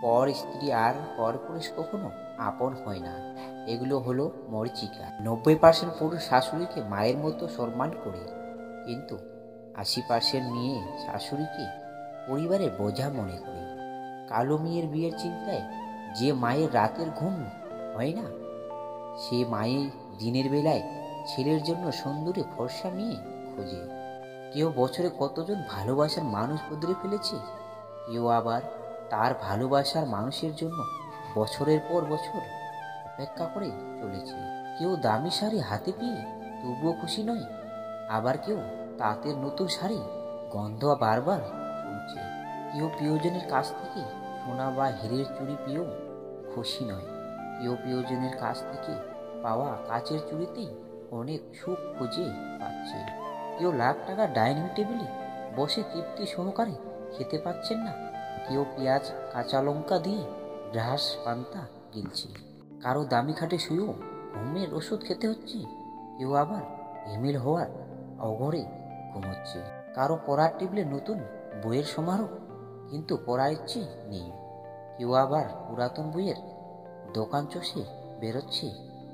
পর স্ত্রী আর পরপুরুষ কখনো আপন হয় না। এগুলো হলো মরীচিকা। 90% পুরুষ শাশুড়িকে মায়ের মতো সম্মান করে, কিন্তু 80% মেয়ে শাশুড়িকে পরিবারের বোঝা মনে করে। কালো মেয়ের বিয়ের চিন্তায় যে মায়ের রাতের ঘুম হয় না, সে মায়ে দিনের বেলায় ছেলের জন্য সুন্দরী ফর্সা মেয়ে খোঁজে। কেউ বছরে কতজন ভালোবাসার মানুষ বদলে ফেলেছে, কেউ আবার তার ভালোবাসার মানুষের জন্য বছরের পর বছর অপেক্ষা করে চলেছে। কেউ দামি শাড়ি হাতে পেয়ে তবুও খুশি নয়, আবার কেউ তাঁতের নতুন শাড়ি গন্ধ বারবার শুনছে। কেউ প্রিয়জনের কাছ থেকে সোনা বা হীরের চুড়ি পেয়েও খুশি নয়, কেউ প্রিয়জনের কাছ থেকে পাওয়া কাচের চুড়িতেই অনেক সুখ খুঁজে পাচ্ছে। কেউ লাখ টাকার ডাইনিং টেবিলে বসে তৃপ্তি সহকারে খেতে পাচ্ছেন না, কেউ পেঁয়াজ কাঁচা লঙ্কা দিয়ে ঘাস পান্তা গিলছে। কারো দামি খাটে শুয়েও ঘুমের ওষুধ খেতে হচ্ছে, কেউ আবার হিমেল হওয়ার অঘরে ঘুমোচ্ছে। কারো পড়ার টেবিলে নতুন বইয়ের সমারোহ, কিন্তু পড়ার ইচ্ছে নেই। কেউ আবার পুরাতন বইয়ের দোকান চষে বেরোচ্ছে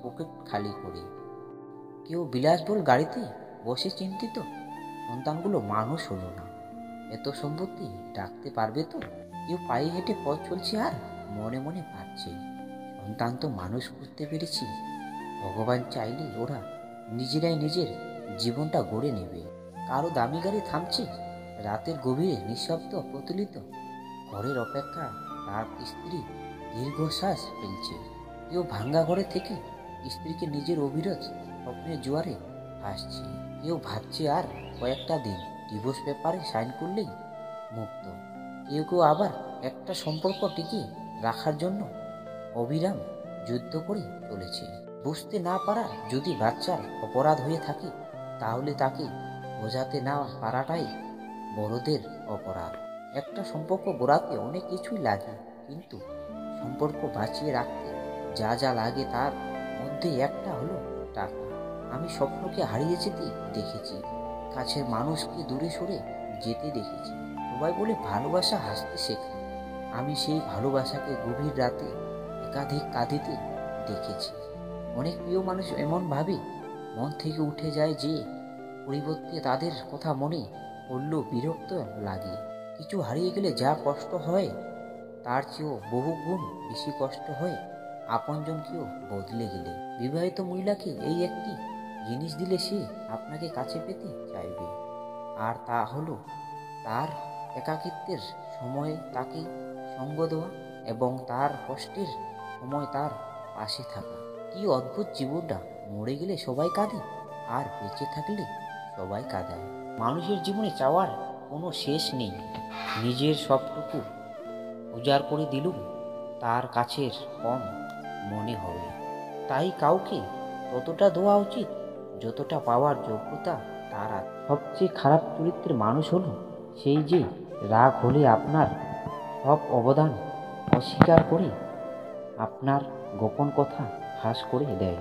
পকেট খালি করে। কেউ বিলাসবহুল গাড়িতে বসে চিন্তিত, সন্তানগুলো মানুষ হলো না, এত সম্পত্তি ডাকতে পারবে তো। কেউ পায়ে হেঁটে পথ চলছে আর মনে মনে ভাবছে, সন্তান তো মানুষ করতে পেরেছি, ভগবান চাইলে ওরা নিজেরাই নিজের জীবনটা গড়ে নেবে। কারো দামি গাড়ি থামছে রাতের গভীরে নিঃশব্দ প্রতুলিত ঘরের অপেক্ষা, তার স্ত্রী দীর্ঘশ্বাস ফেলছে। কেউ ভাঙ্গা ঘরে থেকে স্ত্রীকে নিজের অবিরত স্বপ্নের জোয়ারে ভাসছে। কেউ ভাবছে আর কয়েকটা দিন ডিভোর্স পেপারে সাইন করলেই মুক্ত। কেউ কেউ আবার একটা সম্পর্ক টিকিয়ে রাখার জন্য অবিরাম যুদ্ধ করে চলেছে। বুঝতে না পারা যদি বাচ্চার অপরাধ হয়ে থাকে, তাহলে তাকে বোঝাতে না পারাটাই বড়দের অপরাধ। একটা সম্পর্ক গড়াতে অনেক কিছুই লাগে, কিন্তু সম্পর্ক বাঁচিয়ে রাখতে যা যা লাগে তার মধ্যে একটা হলো টাকা। আমি স্বপ্নকে হারিয়ে যেতে দেখেছি, কাছের মানুষকে দূরে সরে যেতে দেখেছি। সবাই বলে ভালোবাসা হাসতে শেখে, আমি সেই ভালোবাসাকে গভীর রাতে একাধিক কাঁদিতে দেখেছি। অনেক প্রিয় মানুষ এমনভাবে মন থেকে উঠে যায় যে পরিবর্তে তাদের কথা মনে পড়লেও বিরক্ত লাগে। কিছু হারিয়ে গেলে যা কষ্ট হয়, তার চেয়েও বহু গুণ বেশি কষ্ট হয় আপনজন কেউ বদলে গেলে। বিবাহিত মহিলাকে এই একটি জিনিস দিলে সে আপনাকে কাছে পেতে চাইবে, আর তা হলো তার একাকিত্বের সময়ে তাকে সঙ্গ দেওয়া এবং তার কষ্টের সময় তার পাশে থাকা। কি অদ্ভুত জীবনটা, মরে গেলে সবাই কাঁদে আর বেঁচে থাকলে সবাই কাঁদায়। মানুষের জীবনে চাওয়ার কোনো শেষ নেই, নিজের সবটুকু উজাড় করে দিলুম তার কাছের কম মনে হবে। তাই কাউকে ততটা দেওয়া উচিত যতটা পাওয়ার যোগ্যতা তার আছে। সবচেয়ে খারাপ চরিত্রের মানুষ হলো সেই যে রাগ হলে আপনার সব অবদান অস্বীকার করে আপনার গোপন কথা ফাঁস করে দেয়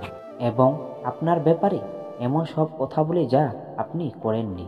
এবং আপনার ব্যাপারে এমন সব কথা বলে যা আপনি করেননি।